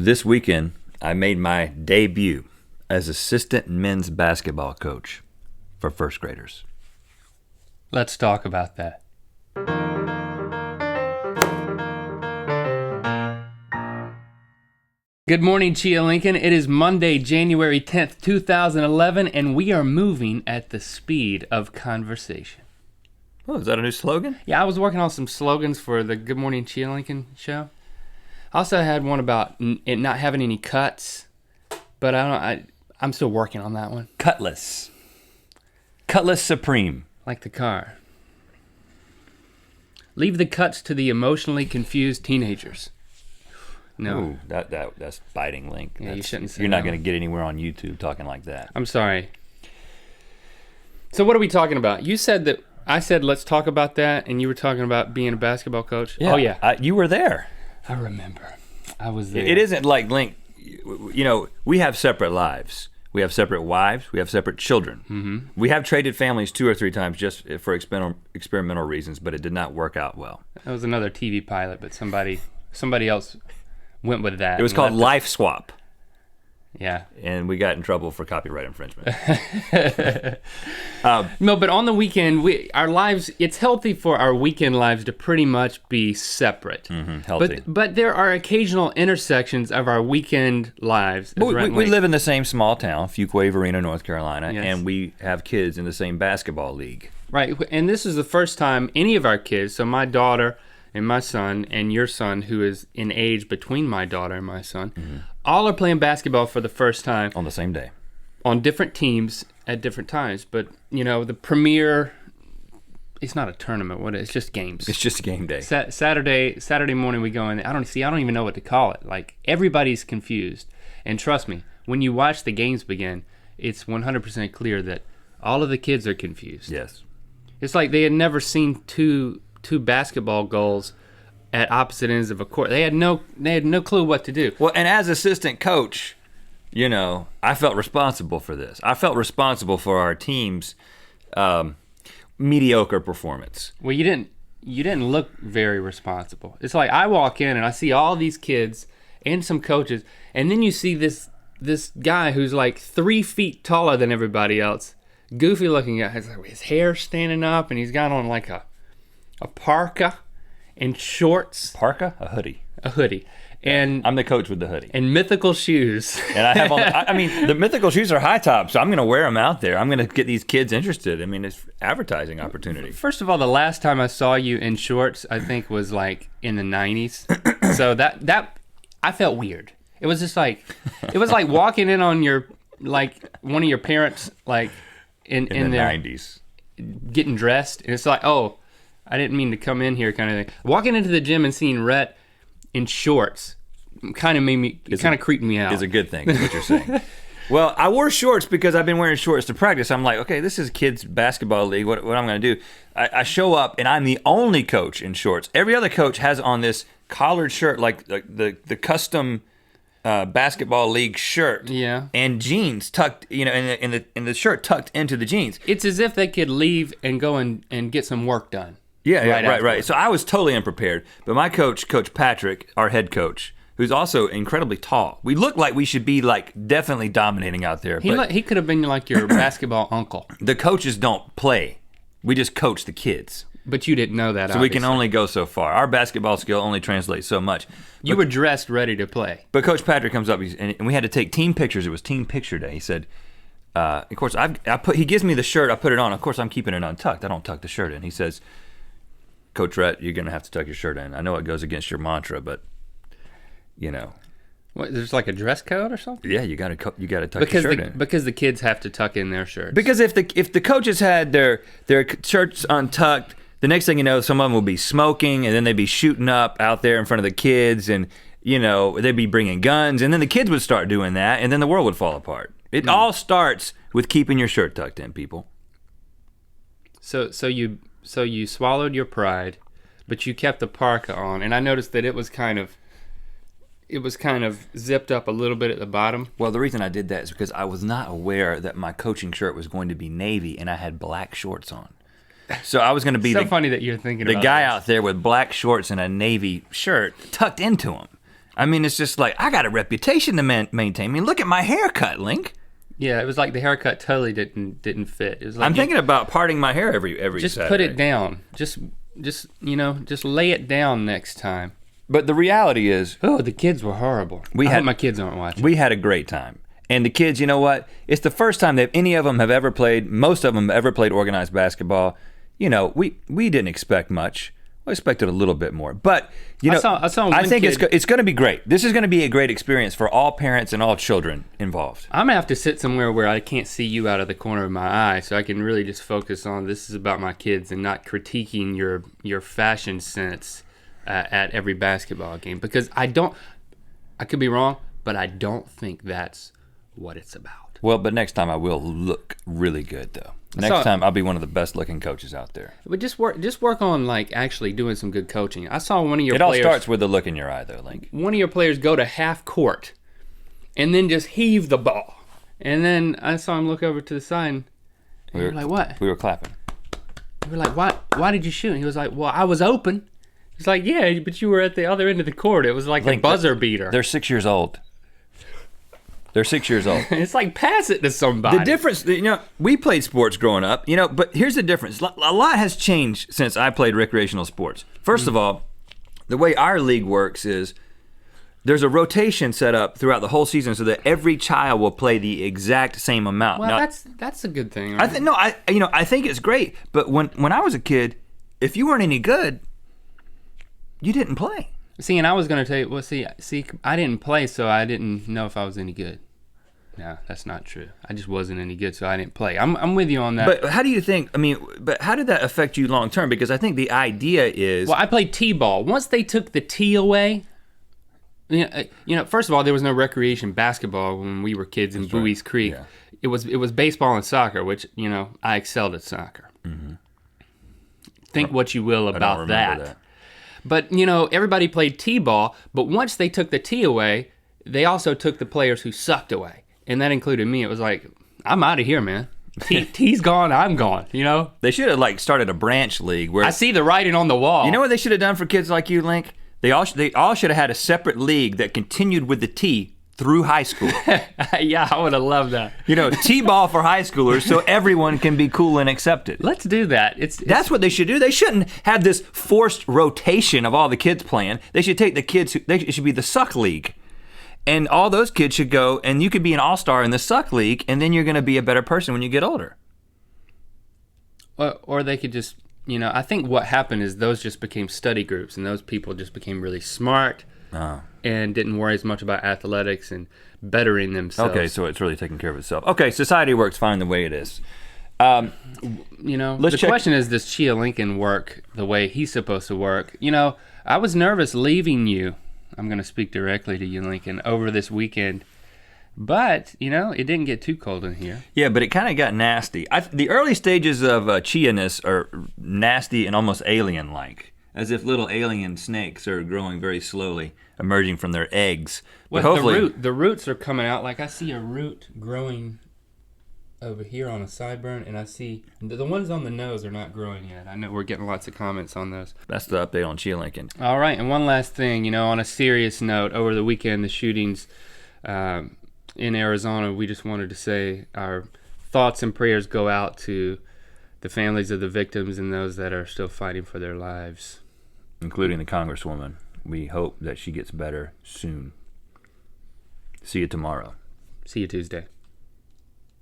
This weekend, I made my debut as assistant men's basketball coach for first graders. Let's talk about that. Good morning, Chia Lincoln. It is Monday, January 10th, 2011, and we are moving at the speed of conversation. Oh, is that a new slogan? Yeah, I was working on some slogans for the Good Morning Chia Lincoln show. I also had one about it not having any cuts, but I'm still working on that one. Cutlass. Cutlass Supreme. Like the car. Leave the cuts to the emotionally confused teenagers. No. Ooh, that's biting link. Yeah, you shouldn't say You're not that going to one. get anywhere on YouTube talking like that. I'm sorry. So what are we talking about? I said let's talk about that, and you were talking about being a basketball coach. Yeah, Oh yeah, you were there. I remember. I was there. It isn't like Link. You know, we have separate lives. We have separate wives. We have separate children. Mm-hmm. We have traded families 2 or 3 times just for experimental reasons, but it did not work out well. That was another TV pilot, but somebody else went with that. It was called Life Swap. Yeah. And we got in trouble for copyright infringement. No, but on the weekend, our lives, it's healthy for our weekend lives to pretty much be separate. Mm-hmm, healthy. But there are occasional intersections of our weekend lives. We live in the same small town, Fuquay-Varina, North Carolina, Yes. and we have kids in the same basketball league. Right, and this is the first time any of our kids, so my daughter and my son and your son, who is in age between my daughter and my son, all are playing basketball for the first time. On the same day. On different teams at different times. But, you know, the premier, it's not a tournament, it's just games. It's just game day. Saturday morning we go in, I don't even know what to call it. Like, everybody's confused. And trust me, when you watch the games begin, it's 100% clear that all of the kids are confused. Yes. It's like they had never seen two basketball goals at opposite ends of a court. They had no clue what to do. Well, and as assistant coach, you know, I felt responsible for this. I felt responsible for our team's mediocre performance. Well, you didn't look very responsible. It's like I walk in and I see all these kids and some coaches, and then you see this guy who's like 3 feet taller than everybody else, goofy looking guy. His hair standing up, and he's got on like a parka and shorts. Parka? A hoodie. A hoodie. And I'm the coach with the hoodie. And mythical shoes. And I have on, I mean, the mythical shoes are high top, so I'm going to wear them out there. I'm going to get these kids interested. I mean, it's advertising opportunity. First of all, the last time I saw you in shorts, I think was like in the 90s. So that I felt weird. It was just like, it was like walking in on your, like one of your parents, like in the their 90s. Getting dressed. And it's like, oh, I didn't mean to come in here kind of thing. Walking into the gym and seeing Rhett in shorts kind of creeped me out. Is a good thing, is what you're saying. Well, I wore shorts because I've been wearing shorts to practice. I'm like, okay, this is kids' basketball league. What I'm going to do? I show up, and I'm the only coach in shorts. Every other coach has on this collared shirt, like the custom basketball league shirt, yeah, and jeans tucked, you know, and the shirt tucked into the jeans. It's as if they could leave and go and get some work done. Yeah, right. So I was totally unprepared. But my coach, Coach Patrick, our head coach, who's also incredibly tall, we look like we should be like definitely dominating out there. He could have been like your basketball uncle. The coaches don't play. We just coach the kids. But you didn't know that, so obviously. We can only go so far. Our basketball skill only translates so much. You were dressed ready to play. But Coach Patrick comes up, and we had to take team pictures. It was team picture day. He said, of course, he gives me the shirt. I put it on. Of course, I'm keeping it untucked. I don't tuck the shirt in. He says, Coach Rhett, you're going to have to tuck your shirt in. I know it goes against your mantra, but, you know. What, there's like a dress code or something? Yeah, you got to tuck your shirt in. Because the kids have to tuck in their shirts. Because if the coaches had their shirts untucked, the next thing you know, some of them will be smoking, and then they'd be shooting up out there in front of the kids, and, you know, they'd be bringing guns, and then the kids would start doing that, and then the world would fall apart. It all starts with keeping your shirt tucked in, people. So you swallowed your pride, but you kept the parka on, and I noticed that it was kind of zipped up a little bit at the bottom. Well, the reason I did that is because I was not aware that my coaching shirt was going to be navy, and I had black shorts on. So I was going to be funny that you're thinking the about guy this. out there with black shorts and a navy shirt tucked into him. I mean, it's just like, I got a reputation to maintain. I mean, look at my haircut, Link. Yeah, it was like the haircut totally didn't fit. It was like I'm thinking about parting my hair every just Saturday. put it down. Just lay it down next time. But the reality is, oh, the kids were horrible. I hope my kids aren't watching. We had a great time. And the kids, you know what? It's the first time that any of them have ever played, most of them have ever played organized basketball. You know, we didn't expect much. I expected a little bit more. But, you know, I think it's going to be great. This is going to be a great experience for all parents and all children involved. I'm going to have to sit somewhere where I can't see you out of the corner of my eye so I can really just focus on this is about my kids and not critiquing your fashion sense at every basketball game. Because I could be wrong, but I don't think that's what it's about. Well, but next time I will look really good, though. Next time I'll be one of the best looking coaches out there. But just work on like actually doing some good coaching. I saw one of your players. It all players. starts with the look in your eye, though, Link. One of your players go to half court, and then just heave the ball. And then I saw him look over to the side, and we were like, "What?" We were clapping. We were like, "Why did you shoot?" And he was like, "Well, I was open." He's like, "Yeah, but you were at the other end of the court. It was like a buzzer beater." They're 6 years old. They're 6 years old. It's like pass it to somebody. The difference, you know, we played sports growing up, you know, but here's the difference. A lot has changed since I played recreational sports. First of all, the way our league works is there's a rotation set up throughout the whole season so that every child will play the exact same amount. Well, now, that's a good thing. Right? I think it's great. But when I was a kid, if you weren't any good, you didn't play. See, and I was going to tell you, well, see, I didn't play, so I didn't know if I was any good. No, that's not true. I just wasn't any good, so I didn't play. I'm with you on that. But how do you think, but how did that affect you long term? Because I think the idea is... Well, I played T-ball. Once they took the T away, you know, first of all, there was no recreation basketball when we were kids in Bowie's Creek. Yeah. It was baseball and soccer, which, you know, I excelled at soccer. Mm-hmm. Think what you will about that. But, you know, everybody played T-ball, but once they took the T away, they also took the players who sucked away. And that included me. It was like, I'm out of here, man. T's gone, I'm gone, you know? They should have, started a branch league where... I see the writing on the wall. You know what they should have done for kids like you, Link? They all should have had a separate league that continued with the T through high school. Yeah, I would have loved that. You know, T-ball for high schoolers so everyone can be cool and accepted. Let's do that. That's what they should do. They shouldn't have this forced rotation of all the kids playing. They should take the kids, it should be the suck league. And all those kids should go, and you could be an all-star in the suck league, and then you're going to be a better person when you get older. Or they could just, you know, I think what happened is those just became study groups, and those people just became really smart. And didn't worry as much about athletics and bettering themselves. Okay, so it's really taking care of itself. Okay, society works fine the way it is. You know, the question is, does Chia Lincoln work the way he's supposed to work? You know, I was nervous leaving you. I'm going to speak directly to you, Lincoln, over this weekend. But, you know, it didn't get too cold in here. Yeah, but it kind of got nasty. The early stages of Chia-ness are nasty and almost alien-like, as if little alien snakes are growing very slowly, emerging from their eggs. Well, hopefully, the roots are coming out. Like, I see a root growing over here on a sideburn, and I see the ones on the nose are not growing yet. I know we're getting lots of comments on those. That's the update on Chia Lincoln. All right, and one last thing, you know, on a serious note, over the weekend, the shootings in Arizona, we just wanted to say our thoughts and prayers go out to the families of the victims and those that are still fighting for their lives. Including the Congresswoman. We hope that she gets better soon. See you tomorrow. See you Tuesday.